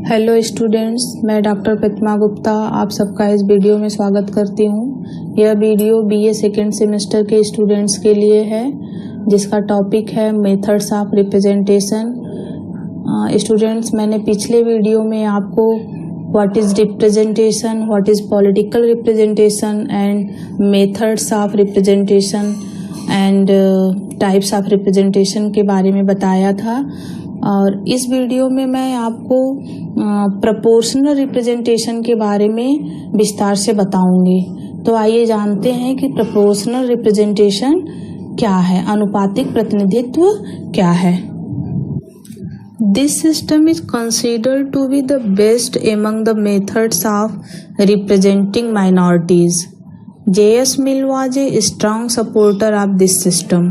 Hello students, मैं doctor प्रतिमा गुप्ता आप सबका इस वीडियो में स्वागत करती हूँ। यह वीडियो बीए सेकेंड सेमेस्टर के स्टूडेंट्स के लिए है, जिसका टॉपिक है मेथड्स ऑफ रिप्रेजेंटेशन। स्टूडेंट्स, मैंने पिछले वीडियो में आपको what is representation, what is political representation and methods of representation and types of representation के बारे में बताया था। और इस वीडियो में मैं आपको प्रोपोर्शनल रिप्रेजेंटेशन के बारे में विस्तार से बताऊंगी। तो आइए जानते हैं कि प्रोपोर्शनल रिप्रेजेंटेशन क्या है, अनुपातिक प्रतिनिधित्व क्या है। This system is considered to be the best among the methods of representing minorities. J.S. Mill was a strong supporter of this system.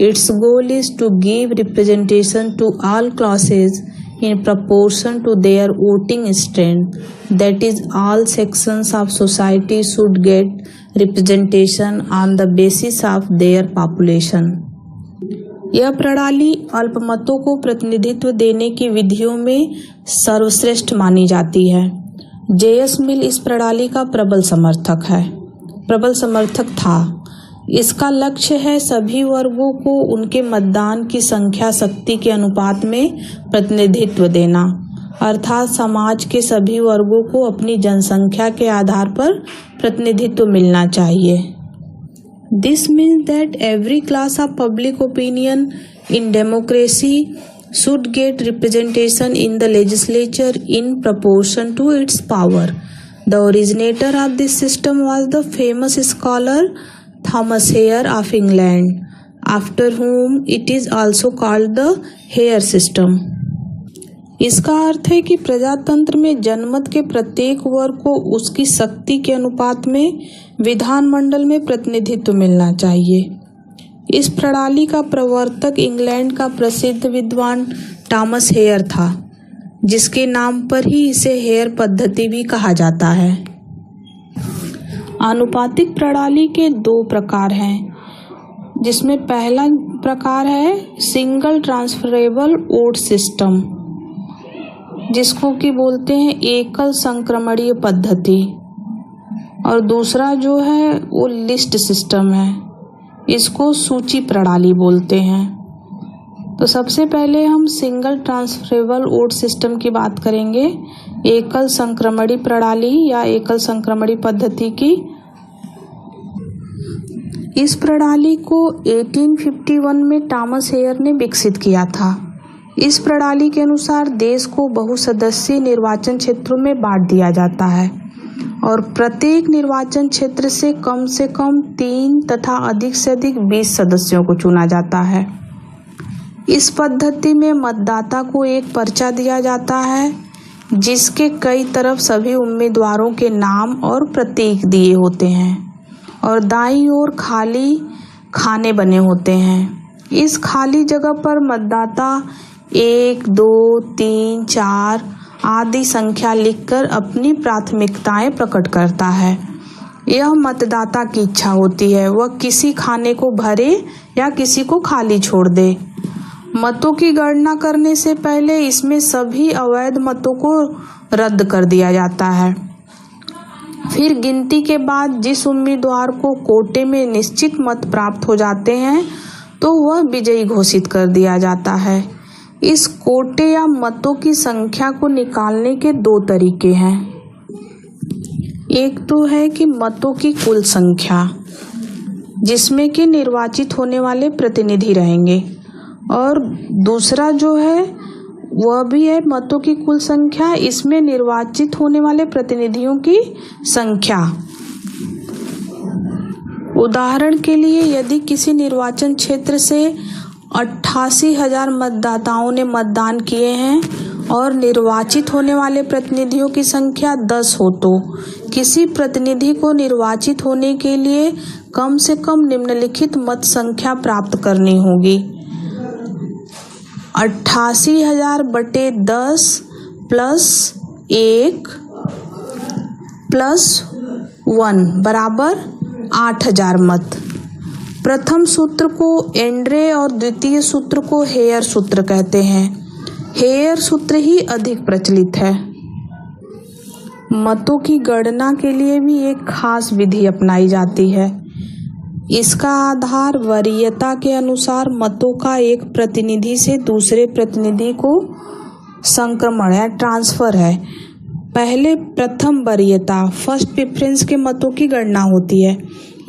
Its goal is to give representation to all classes in proportion to their voting strength. That is, all sections of society should get representation on the basis of their population. यह प्रणाली अल्पमतों को प्रतिनिधित्व देने की विधियों में सर्वश्रेष्ठ मानी जाती है। J.S. Mill इस प्रणाली का प्रबल समर्थक था। इसका लक्ष्य है सभी वर्गों को उनके मतदान की संख्या शक्ति के अनुपात में प्रतिनिधित्व देना, अर्थात समाज के सभी वर्गों को अपनी जनसंख्या के आधार पर प्रतिनिधित्व मिलना चाहिए। This means that every class of public opinion in democracy should get representation in the legislature in proportion to its power. The originator of this system was the famous scholar Thomas Hare of England, after whom it is also called the Hare system. इसका अर्थ है कि प्रजातंत्र में जनमत के प्रत्येक वर्ग को उसकी शक्ति के अनुपात में विधानमंडल में प्रतिनिधित्व मिलना चाहिए। इस प्रणाली का प्रवर्तक इंग्लैंड का प्रसिद्ध विद्वान टॉमस हेयर था, जिसके नाम पर ही इसे हेयर पद्धति भी कहा जाता है। आनुपातिक प्रणाली के दो प्रकार हैं, जिसमें पहला प्रकार है सिंगल ट्रांसफरेबल वोट सिस्टम, जिसको कि बोलते हैं एकल संक्रमणीय पद्धति, और दूसरा जो है वो लिस्ट सिस्टम है, इसको सूची प्रणाली बोलते हैं। तो सबसे पहले हम सिंगल ट्रांसफरेबल वोट सिस्टम की बात करेंगे, एकल संक्रमणीय प्रणाली या एकल संक्रमणीय पद्धति की। इस प्रणाली को 1851 में टॉमस हेयर ने विकसित किया था। इस प्रणाली के अनुसार देश को बहुसदस्यीय निर्वाचन क्षेत्रों में बांट दिया जाता है और प्रत्येक निर्वाचन क्षेत्र से कम 3 तथा अधिक से अधिक 20 सदस्यों को चुना जाता है। इस पद्धति में मतदाता को एक पर्चा दिया जाता है, जिसके कई तरफ सभी उम्मीदवारों के नाम और प्रतीक दिए होते हैं और दाईं ओर खाली खाने बने होते हैं। इस खाली जगह पर मतदाता 1, 2, 3, 4 आदि संख्या लिखकर अपनी प्राथमिकताएं प्रकट करता है। यह मतदाता की इच्छा होती है, वह किसी खाने को भरे या किसी को खाली छोड़ दे। मतों की गणना करने से पहले इसमें सभी अवैध मतों को रद्द कर दिया जाता है। फिर गिनती के बाद जिस उम्मीदवार को कोटे में निश्चित मत प्राप्त हो जाते हैं, तो वह विजयी घोषित कर दिया जाता है। इस कोटे या मतों की संख्या को निकालने के दो तरीके हैं। एक तो है कि मतों की कुल संख्या, जिसमें कि निर्वाचित होने वाले प्रतिनिधि रहेंगे, और दूसरा जो है वह भी है मतों की कुल संख्या, इसमें निर्वाचित होने वाले प्रतिनिधियों की संख्या। उदाहरण के लिए, यदि किसी निर्वाचन क्षेत्र से 88,000 मतदाताओं ने मतदान किए हैं और निर्वाचित होने वाले प्रतिनिधियों की संख्या 10 हो, तो किसी प्रतिनिधि को निर्वाचित होने के लिए कम से कम निम्नलिखित मत संख्या प्राप्त करनी होगी। 88,000 बटे 10 प्लस 1 प्लस 1 बराबर 8,000 मत। प्रथम सूत्र को एंड्रे और द्वितीय सूत्र को हेयर सूत्र कहते हैं। हेयर सूत्र ही अधिक प्रचलित है। मतों की गणना के लिए भी एक खास विधि अपनाई जाती है। इसका आधार वरीयता के अनुसार मतों का एक प्रतिनिधि से दूसरे प्रतिनिधि को संक्रमण या ट्रांसफर है। पहले प्रथम वरीयता फर्स्ट प्रेफरेंस के मतों की गणना होती है।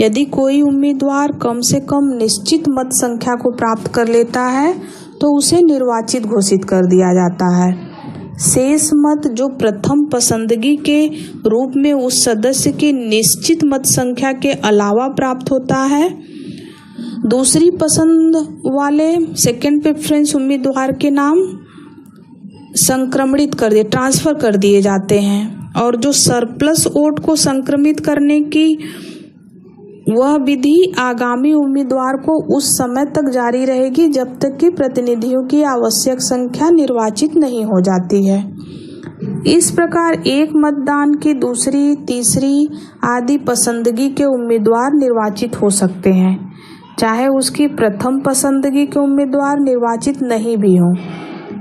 यदि कोई उम्मीदवार कम से कम निश्चित मत संख्या को प्राप्त कर लेता है तो उसे निर्वाचित घोषित कर दिया जाता है। शेष मत जो प्रथम पसंदगी के रूप में उस सदस्य की निश्चित मत संख्या के अलावा प्राप्त होता है, दूसरी पसंद वाले सेकंड प्रेफरेंस उम्मीदवार के नाम संक्रमणित कर दिए ट्रांसफर कर दिए जाते हैं। और जो सरप्लस वोट को संक्रमित करने की वह विधि आगामी उम्मीदवार को उस समय तक जारी रहेगी जब तक कि प्रतिनिधियों की आवश्यक संख्या निर्वाचित नहीं हो जाती है। इस प्रकार एक मतदान की दूसरी, तीसरी आदि पसंदगी के उम्मीदवार निर्वाचित हो सकते हैं, चाहे उसकी प्रथम पसंदगी के उम्मीदवार निर्वाचित नहीं भी हों।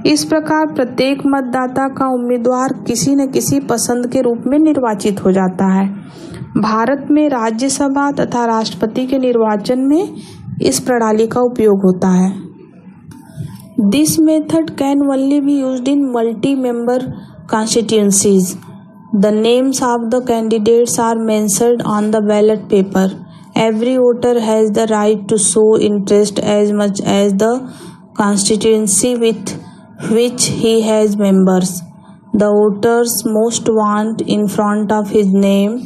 इस प्रकार प्रत्येक मतदाता का उम्मीदवार किसी न किसी पसंद के रूप में निर्वाचित हो जाता है। भारत में राज्यसभा तथा राष्ट्रपति के निर्वाचन में इस प्रणाली का उपयोग होता है। This method can only be used in multi member constituencies. The names of the candidates are mentioned on the ballot paper. Every voter has the right to show interest as much as the constituency with which he has members. The voters most want in front of his name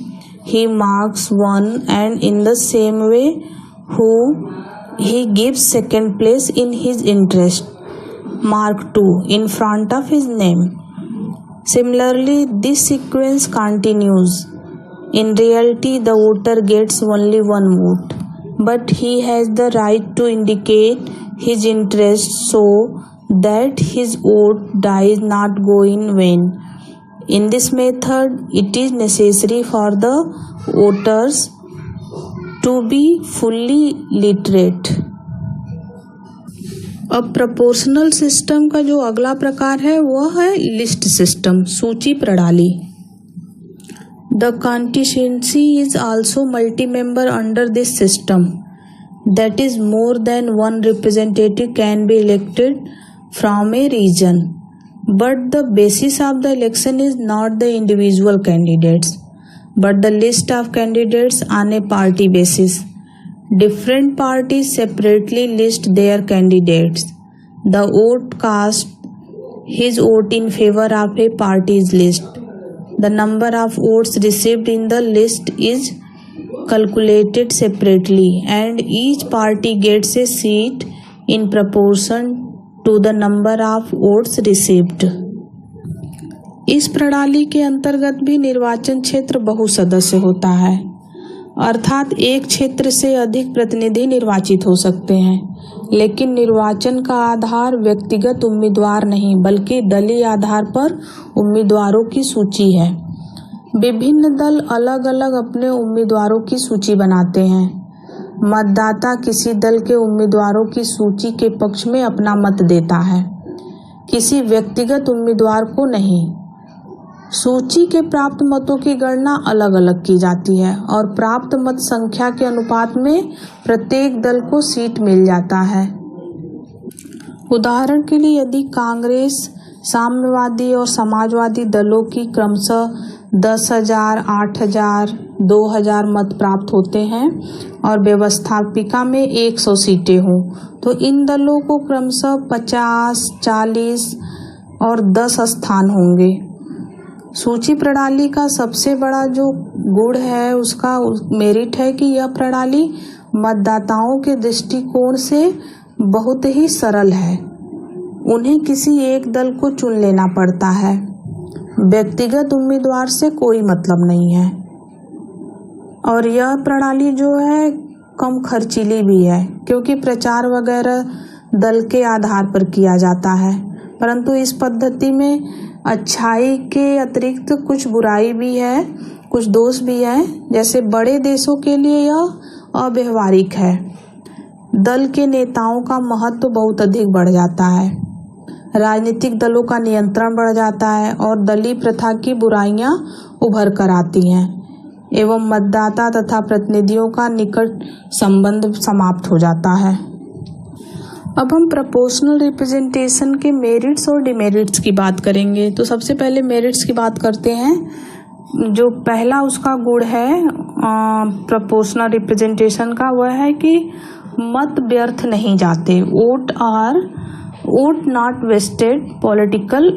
he marks one, and in the same way who he gives second place in his interest mark 2 in front of his name. Similarly, this sequence continues. In reality, the voter gets only one vote, but he has the right to indicate his interest so that his vote does not go in vain. In this method, it is necessary for the voters to be fully literate. अब proportional system का जो अगला प्रकार है वह है list system, सूची प्रणाली। The constituency is also multi member under this system, that is more than one representative can be elected from a region, but the basis of the election is not the individual candidates but the list of candidates on a party basis. Different parties separately list their candidates. The vote cast his vote in favor of a party's list. The number of votes received in the list is calculated separately and each party gets a seat in proportion to the number of votes received. इस प्रणाली के अंतर्गत भी निर्वाचन क्षेत्र बहुसदस्य होता है, अर्थात एक क्षेत्र से अधिक प्रतिनिधि निर्वाचित हो सकते हैं, लेकिन निर्वाचन का आधार व्यक्तिगत उम्मीदवार नहीं बल्कि दलीय आधार पर उम्मीदवारों की सूची है। विभिन्न दल अलग अलग अपने उम्मीदवारों की सूची बनाते हैं। मतदाता किसी दल के उम्मीदवारों की सूची के पक्ष में अपना मत देता है, किसी व्यक्तिगत उम्मीदवार को नहीं। सूची के प्राप्त मतों की गणना अलग अलग की जाती है और प्राप्त मत संख्या के अनुपात में प्रत्येक दल को सीट मिल जाता है। उदाहरण के लिए यदि कांग्रेस, साम्यवादी और समाजवादी दलों की क्रमशः 10,000, 8,000, 2,000 मत प्राप्त होते हैं और व्यवस्थापिका में 100 सीटें हों, तो इन दलों को क्रमशः 50, 40 और 10 स्थान होंगे। सूची प्रणाली का सबसे बड़ा जो गुण है उसका मेरिट है कि यह प्रणाली मतदाताओं के दृष्टिकोण से बहुत ही सरल है। उन्हें किसी एक दल को चुन लेना पड़ता है, व्यक्तिगत उम्मीदवार से कोई मतलब नहीं है। और यह प्रणाली जो है कम खर्चीली भी है क्योंकि प्रचार वगैरह दल के आधार पर किया जाता है, परंतु इस पद्धति में अच्छाई के अतिरिक्त कुछ बुराई भी है, कुछ दोष भी है। जैसे बड़े देशों के लिए यह अव्यावहारिक है, दल के नेताओं का महत्व बहुत अधिक बढ़ जाता है। राजनीतिक दलों का नियंत्रण बढ़ जाता है और दलीय प्रथा की बुराइयां उभर कर आती हैं एवं मतदाता तथा प्रतिनिधियों का निकट संबंध समाप्त हो जाता है। अब हम प्रोपोर्शनल रिप्रेजेंटेशन के मेरिट्स और डिमेरिट्स की बात करेंगे। तो सबसे पहले मेरिट्स की बात करते हैं। जो पहला उसका गुण है प्रोपोर्शनल रिप्रेजेंटेशन का, वह है कि मत व्यर्थ नहीं जाते। Vote not wasted political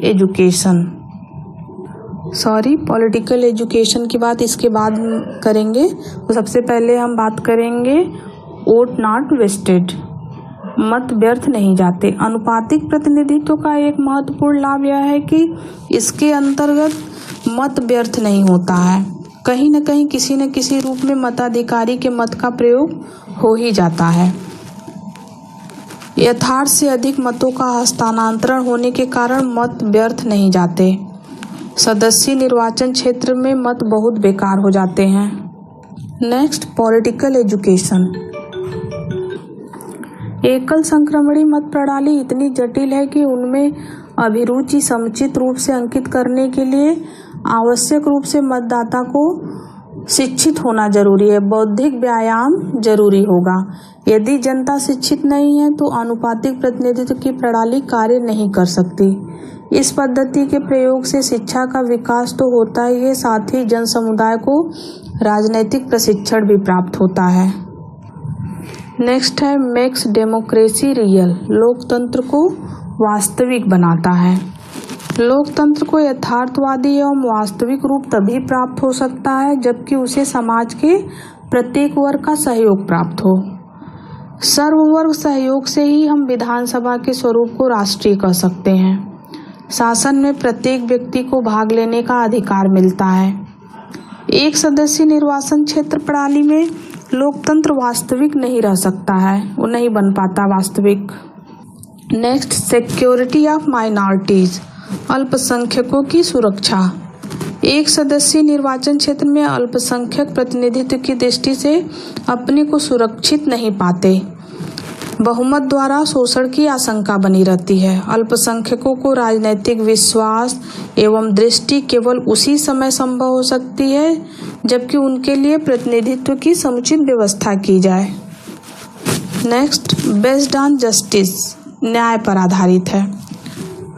education की बात इसके बाद करेंगे। तो सबसे पहले हम बात करेंगे वोट नॉट वेस्टेड, मत व्यर्थ नहीं जाते। अनुपातिक प्रतिनिधित्व का एक महत्वपूर्ण लाभ यह है कि इसके अंतर्गत मत व्यर्थ नहीं होता है। कहीं न कहीं किसी न किसी रूप में मताधिकारी के मत का प्रयोग हो ही जाता है। यथार्थ से अधिक मतों का हस्तांतरण होने के कारण मत व्यर्थ नहीं जाते। सदस्यीय निर्वाचन क्षेत्र में मत बहुत बेकार हो जाते हैं। Next, political education. एकल संक्रमणी मत प्रणाली इतनी जटिल है कि उनमें अभिरुचि समुचित रूप से अंकित करने के लिए आवश्यक रूप से मतदाता को शिक्षित होना जरूरी है। बौद्धिक व्यायाम जरूरी होगा। यदि जनता शिक्षित नहीं है तो आनुपातिक प्रतिनिधित्व की प्रणाली कार्य नहीं कर सकती। इस पद्धति के प्रयोग से शिक्षा का विकास तो होता ही है, साथ ही जन समुदाय को राजनैतिक प्रशिक्षण भी प्राप्त होता है। नेक्स्ट है मेक्स डेमोक्रेसी रियल, लोकतंत्र को वास्तविक बनाता है। लोकतंत्र को यथार्थवादी एवं वास्तविक रूप तभी प्राप्त हो सकता है जबकि उसे समाज के प्रत्येक वर्ग का सहयोग प्राप्त हो। सर्ववर्ग सहयोग से ही हम विधानसभा के स्वरूप को राष्ट्रीय कर सकते हैं। शासन में प्रत्येक व्यक्ति को भाग लेने का अधिकार मिलता है। एक सदस्यीय निर्वाचन क्षेत्र प्रणाली में लोकतंत्र वास्तविक नहीं रह सकता है, वो नहीं बन पाता वास्तविक। नेक्स्ट, सिक्योरिटी ऑफ माइनॉरिटीज, अल्पसंख्यकों की सुरक्षा। एक सदस्यीय निर्वाचन क्षेत्र में अल्पसंख्यक प्रतिनिधित्व की दृष्टि से अपने को सुरक्षित नहीं पाते। बहुमत द्वारा शोषण की आशंका बनी रहती है। अल्पसंख्यकों को राजनीतिक विश्वास एवं दृष्टि केवल उसी समय संभव हो सकती है जबकि उनके लिए प्रतिनिधित्व की समुचित व्यवस्था की जाए। नेक्स्ट, बेस्ड ऑन जस्टिस, न्याय पर आधारित है।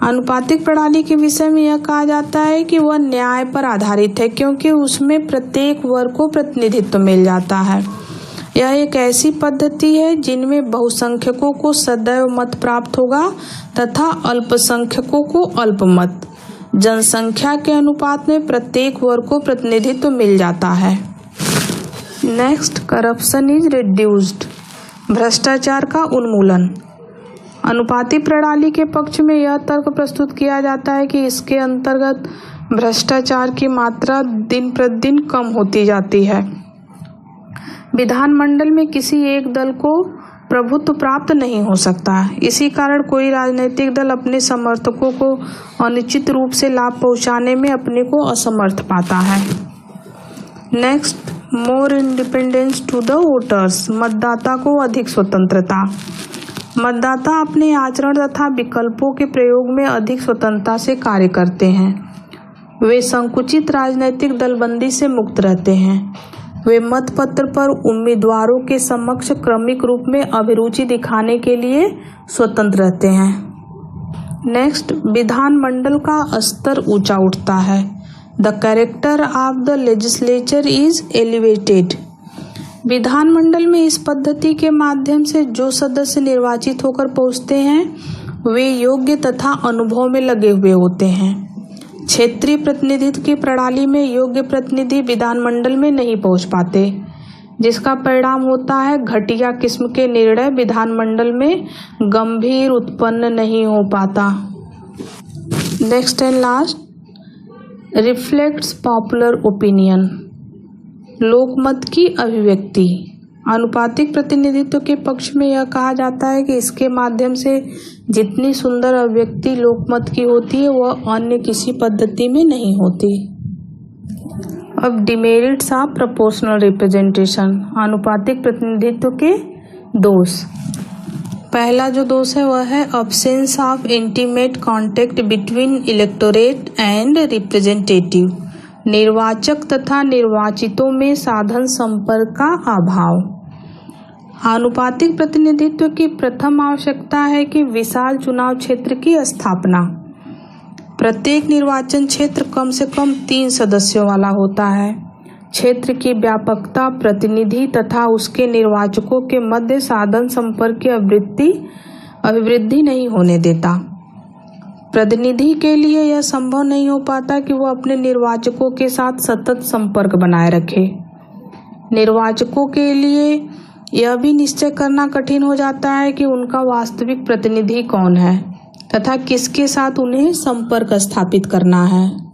अनुपातिक प्रणाली के विषय में यह कहा जाता है कि वह न्याय पर आधारित है क्योंकि उसमें प्रत्येक वर्ग को प्रतिनिधित्व मिल जाता है। यह एक ऐसी पद्धति है जिनमें बहुसंख्यकों को सदैव मत प्राप्त होगा तथा अल्पसंख्यकों को अल्पमत। जनसंख्या के अनुपात में प्रत्येक वर्ग को प्रतिनिधित्व मिल जाता है। नेक्स्ट, करप्शन इज रिड्यूस्ड, भ्रष्टाचार का उन्मूलन। अनुपातिक प्रणाली के पक्ष में यह तर्क प्रस्तुत किया जाता है कि इसके अंतर्गत भ्रष्टाचार की मात्रा दिन प्रतिदिन कम होती जाती है। विधानमंडल में किसी एक दल को प्रभुत्व प्राप्त नहीं हो सकता। इसी कारण कोई राजनीतिक दल अपने समर्थकों को अनुचित रूप से लाभ पहुंचाने में अपने को असमर्थ पाता है। Next, more independence to the voters, मतदाता को अधिक स्वतंत्रता। मतदाता अपने आचरण तथा विकल्पों के प्रयोग में अधिक स्वतंत्रता से कार्य करते हैं। वे संकुचित राजनीतिक दलबंदी से मुक्त रहते हैं। वे मतपत्र पर उम्मीदवारों के समक्ष क्रमिक रूप में अभिरुचि दिखाने के लिए स्वतंत्र रहते हैं। नेक्स्ट, विधानमंडल का स्तर ऊंचा उठता है। The character of the legislature is elevated. विधानमंडल में इस पद्धति के माध्यम से जो सदस्य निर्वाचित होकर पहुंचते हैं वे योग्य तथा अनुभव में लगे हुए होते हैं। क्षेत्रीय प्रतिनिधित्व की प्रणाली में योग्य प्रतिनिधि विधानमंडल में नहीं पहुंच पाते, जिसका परिणाम होता है घटिया किस्म के निर्णय विधानमंडल में गंभीर उत्पन्न नहीं हो पाता। Next and last, reflects popular opinion, लोकमत की अभिव्यक्ति। अनुपातिक प्रतिनिधित्व के पक्ष में यह कहा जाता है कि इसके माध्यम से जितनी सुंदर अभिव्यक्ति लोकमत की होती है वह अन्य किसी पद्धति में नहीं होती। अब डिमेरिट्स ऑफ प्रोपोर्शनल रिप्रेजेंटेशन, अनुपातिक प्रतिनिधित्व के दोष। पहला जो दोष है वह है absence of intimate contact between electorate and representative, निर्वाचक तथा निर्वाचितों में साधन संपर्क का अभाव। आनुपातिक प्रतिनिधित्व की प्रथम आवश्यकता है कि विशाल चुनाव क्षेत्र की स्थापना। प्रत्येक निर्वाचन क्षेत्र कम से कम 3 सदस्यों वाला होता है। क्षेत्र की व्यापकता प्रतिनिधि तथा उसके निर्वाचकों के मध्य साधन संपर्क की अभिवृद्धि नहीं होने देता। प्रतिनिधि के लिए यह संभव नहीं हो पाता कि वह अपने निर्वाचकों के साथ सतत संपर्क बनाए रखे। निर्वाचकों के लिए यह भी निश्चय करना कठिन हो जाता है कि उनका वास्तविक प्रतिनिधि कौन है तथा किसके साथ उन्हें संपर्क स्थापित करना है।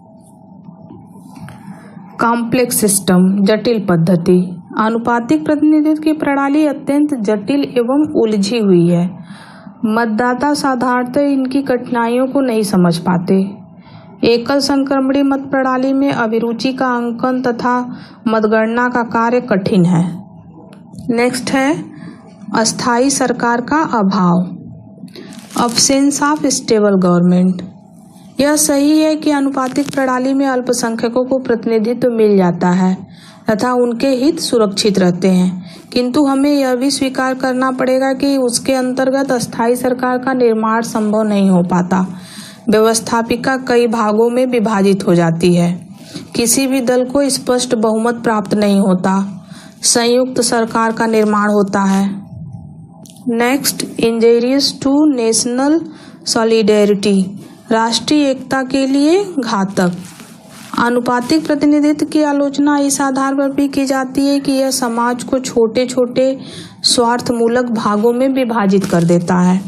कॉम्प्लेक्स सिस्टम, जटिल पद्धति। आनुपातिक प्रतिनिधित्व की प्रणाली अत्यंत जटिल एवं उलझी हुई है। मतदाता साधारणतः इनकी कठिनाइयों को नहीं समझ पाते। एकल संक्रमणीय मत प्रणाली में अभिरुचि का अंकन तथा मतगणना का कार्य कठिन है। नेक्स्ट है अस्थायी सरकार का अभाव, अब्सेंस ऑफ स्टेबल गवर्नमेंट। यह सही है कि आनुपातिक प्रणाली में अल्पसंख्यकों को प्रतिनिधित्व मिल जाता है तथा उनके हित सुरक्षित रहते हैं, किंतु हमें यह भी स्वीकार करना पड़ेगा कि उसके अंतर्गत अस्थायी सरकार का निर्माण संभव नहीं हो पाता। व्यवस्थापिका कई भागों में विभाजित हो जाती है। किसी भी दल को स्पष्ट बहुमत प्राप्त नहीं होता। संयुक्त सरकार का निर्माण होता है। Next, injurious to national solidarity, राष्ट्रीय एकता के लिए घातक। आनुपातिक प्रतिनिधित्व की आलोचना इस आधार पर भी की जाती है कि यह समाज को छोटे छोटे स्वार्थमूलक भागों में विभाजित कर देता है।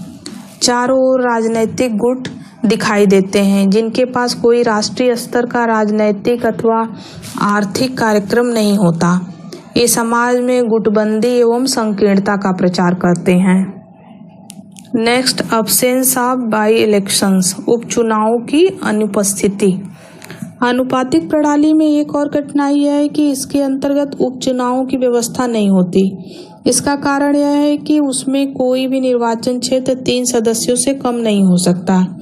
चारों ओर राजनैतिक गुट दिखाई देते हैं जिनके पास कोई राष्ट्रीय स्तर का राजनैतिक अथवा आर्थिक कार्यक्रम नहीं होता। ये समाज में गुटबंदी एवं संकीर्णता का प्रचार करते हैं। Next, absence of by elections, उपचुनावों की अनुपस्थिति। आनुपातिक प्रणाली में एक और कठिनाई यह है कि इसके अंतर्गत उपचुनावों की व्यवस्था नहीं होती। इसका कारण यह है कि उसमें कोई भी निर्वाचन क्षेत्र 3 सदस्यों से कम नहीं हो सकता।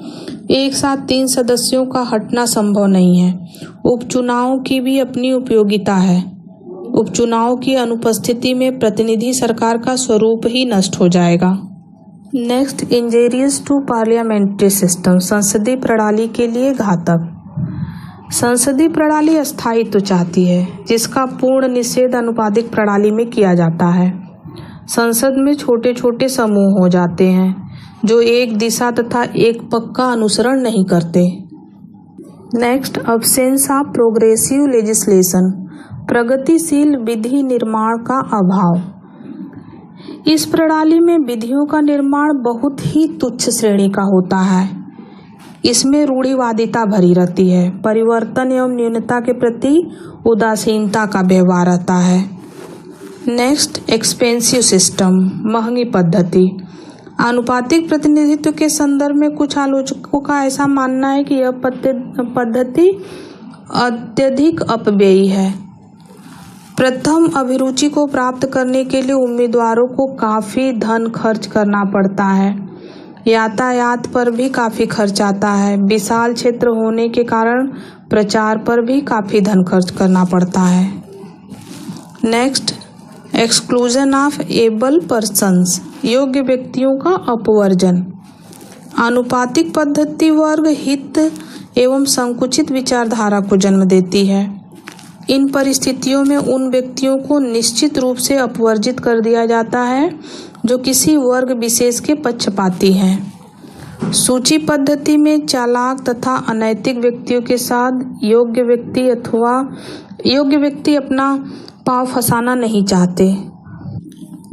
एक साथ 3 सदस्यों का हटना संभव नहीं है। उपचुनावों की भी अपनी उपयोगिता है। उपचुनाव की अनुपस्थिति में प्रतिनिधि सरकार का स्वरूप ही नष्ट हो जाएगा। नेक्स्ट, इंजेरियस टू पार्लियामेंट्री सिस्टम, संसदीय प्रणाली के लिए घातक। संसदीय प्रणाली अस्थायित्व चाहती है जिसका पूर्ण निषेध आनुपातिक प्रणाली में किया जाता है। संसद में छोटे छोटे समूह हो जाते हैं जो एक दिशा तथा एक पक्ष का अनुसरण नहीं करते। Next, absence of progressive legislation, प्रगतिशील विधि निर्माण का अभाव। इस प्रणाली में विधियों का निर्माण बहुत ही तुच्छ श्रेणी का होता है। इसमें रूढ़िवादिता भरी रहती है। परिवर्तन एवं न्यूनता के प्रति उदासीनता का व्यवहार रहता है। नेक्स्ट, एक्सपेंसिव सिस्टम, महंगी पद्धति। आनुपातिक प्रतिनिधित्व के संदर्भ में कुछ आलोचकों का ऐसा मानना है कि यह पद्धति अत्यधिक अपव्ययी है। प्रथम अभिरुचि को प्राप्त करने के लिए उम्मीदवारों को काफी धन खर्च करना पड़ता है। यातायात पर भी काफी खर्च आता है। विशाल क्षेत्र होने के कारण प्रचार पर भी काफी धन खर्च करना पड़ता है। Next, exclusion of able persons, योग्य व्यक्तियों का अपवर्जन। आनुपातिक पद्धति वर्ग हित एवं संकुचित विचारधारा को जन्म देती है। इन परिस्थितियों में उन व्यक्तियों को निश्चित रूप से अपवर्जित कर दिया जाता है जो किसी वर्ग विशेष के पक्षपाती हैं। सूची पद्धति में चालाक तथा अनैतिक व्यक्तियों के साथ योग्य व्यक्ति अपना पांव फंसाना नहीं चाहते।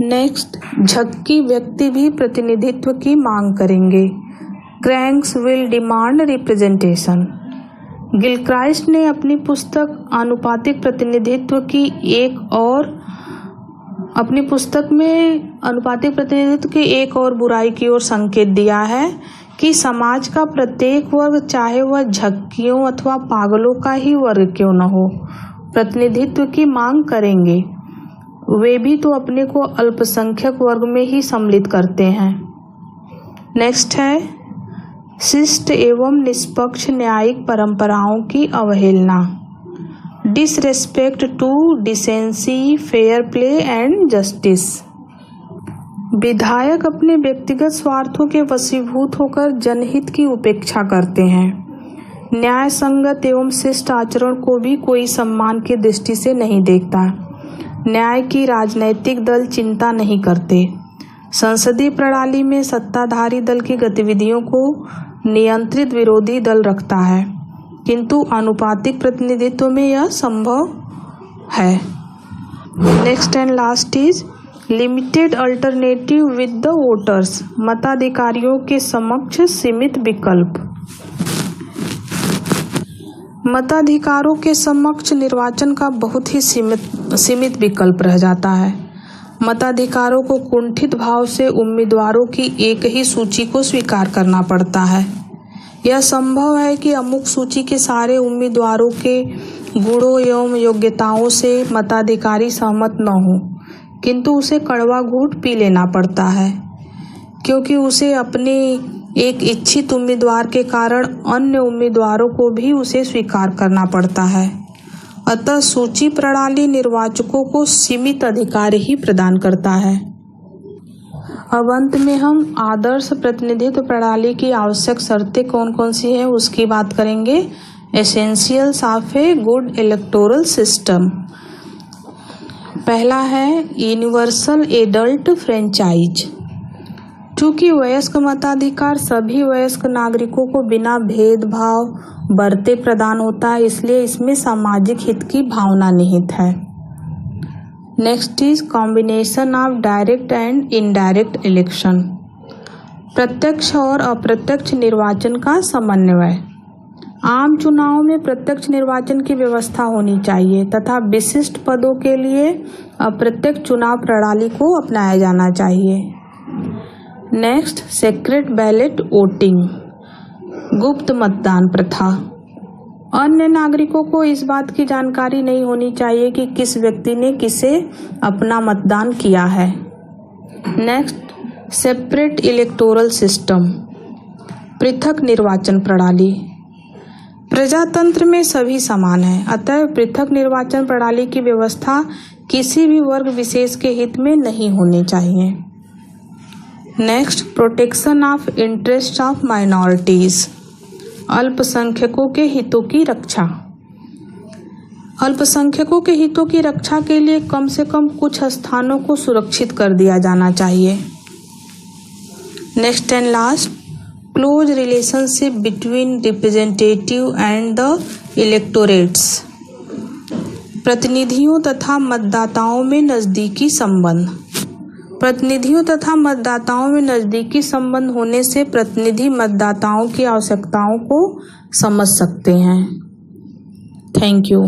नेक्स्ट, झक्की व्यक्ति भी प्रतिनिधित्व की मांग करेंगे। Cranks will demand representation. Gilchrist ने अपनी पुस्तक आनुपातिक प्रतिनिधित्व की एक और बुराई की ओर संकेत दिया है कि समाज का प्रत्येक वर्ग, चाहे वह झक्कियों अथवा पागलों का ही वर्ग क्यों न हो, प्रतिनिधित्व की मांग करेंगे। वे भी तो अपने को अल्पसंख्यक वर्ग में ही सम्मिलित करते हैं। नेक्स्ट है शिष्ट एवं निष्पक्ष न्यायिक परंपराओं की अवहेलना, disrespect to decency, fair play and justice. विधायक अपने व्यक्तिगत स्वार्थों के वशीभूत होकर जनहित की उपेक्षा करते हैं। न्याय संगत एवं शिष्ट आचरण को भी कोई सम्मान की दृष्टि से नहीं देखता। न्याय की राजनैतिक दल चिंता नहीं करते। संसदीय प्रणाली में सत्ताधारी दल की गतिविधियों को नियंत्रित विरोधी दल रखता है, किंतु अनुपातिक प्रतिनिधित्व में यह संभव है। Next and last is limited alternative with the voters, मताधिकारियों के समक्ष सीमित विकल्प। मताधिकारों के समक्ष निर्वाचन का बहुत ही सीमित विकल्प रह जाता है। मताधिकारों को कुंठित भाव से उम्मीदवारों की एक ही सूची को स्वीकार करना पड़ता है। यह संभव है कि अमुक सूची के सारे उम्मीदवारों के गुणों एवं योग्यताओं से मताधिकारी सहमत न हो, किंतु उसे कड़वा घूंट पी लेना पड़ता है, क्योंकि उसे अपने एक इच्छित उम्मीदवार के कारण अन्य उम्मीदवारों को भी उसे स्वीकार करना पड़ता है। अतः सूची प्रणाली निर्वाचकों को सीमित अधिकार ही प्रदान करता है। अब अंत में हम आदर्श प्रतिनिधित्व प्रणाली की आवश्यक शर्तें कौन कौन सी है उसकी बात करेंगे। Essentials of a good electoral system. पहला है यूनिवर्सल एडल्ट फ्रेंचाइज। चूँकि वयस्क मताधिकार सभी वयस्क नागरिकों को बिना भेदभाव बरते प्रदान होता है, इसलिए इसमें सामाजिक हित की भावना निहित है। Next is combination of direct and indirect election. प्रत्यक्ष और अप्रत्यक्ष निर्वाचन का समन्वय। आम चुनावों में प्रत्यक्ष निर्वाचन की व्यवस्था होनी चाहिए तथा विशिष्ट पदों के लिए अप्रत्यक्ष चुनाव प्रणाली को अपनाया जाना चाहिए। नेक्स्ट सीक्रेट बैलेट वोटिंग, गुप्त मतदान प्रथा। अन्य नागरिकों को इस बात की जानकारी नहीं होनी चाहिए कि किस व्यक्ति ने किसे अपना मतदान किया है। नेक्स्ट सेपरेट इलेक्टोरल सिस्टम, पृथक निर्वाचन प्रणाली। प्रजातंत्र में सभी समान हैं, अतः पृथक निर्वाचन प्रणाली की व्यवस्था किसी भी वर्ग विशेष के हित में नहीं होनी चाहिए। Next protection of interest of minorities, अल्पसंख्यकों के हितों की रक्षा। अल्पसंख्यकों के हितों की रक्षा के लिए कम से कम कुछ स्थानों को सुरक्षित कर दिया जाना चाहिए। Next and last close relationship between representative and the electorates, प्रतिनिधियों तथा मतदाताओं में नज़दीकी संबंध। प्रतिनिधियों तथा मतदाताओं में नज़दीकी संबंध होने से प्रतिनिधि मतदाताओं की आवश्यकताओं को समझ सकते हैं। Thank you.